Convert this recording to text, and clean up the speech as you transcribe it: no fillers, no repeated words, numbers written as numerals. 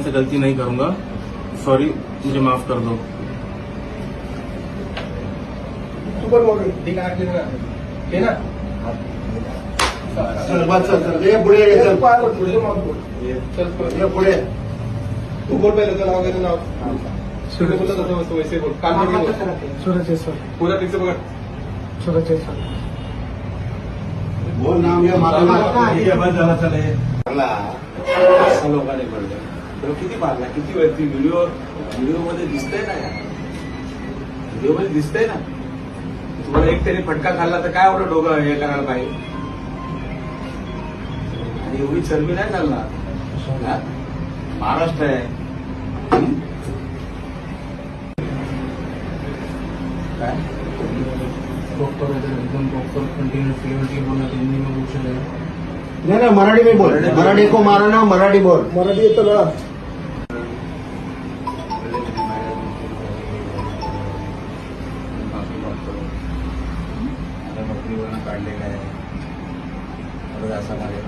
से गलती नहीं करूंगा। सॉरी, मुझे माफ कर दो। सुपर मॉडल ठीक आहे ना चल बस चल ये पुढे ये, चल पुढे ये पुढे तू बोल पहिले त्याचं नाव घ्यायचं नाव सूर्य बोलत होतं मस्त वैसे बोल कान मध्ये बोल सूरज सर पुरा पिक्चर बघा सूरज सर बोल नाम घे मारा ये बस झाला चले असा लोकांनी म्हणलं तर किती मारला किती वेळ ती व्हिडिओ मध्ये दिसतंय ना यार, व्हिडिओ मध्ये दिसतंय ना. तुम्हाला एक तरी फटका खाल्ला तर काय एवढं डोकं हे करायला पाहिजे. आणि एवढी चरबी नाही चालणार. महाराष्ट्र आहे. काय प्रॉपर एकदम प्रॉपर कंटिन्यू फ्लुएंटली बोलना तो हिंदी में पूछ रहे हैं। नहीं मराठी में बोल, मराठी को मारा ना, मराठी बोल. मराठी येतं ना नोकरीवरून काढलेलं आहे. असा माझ्या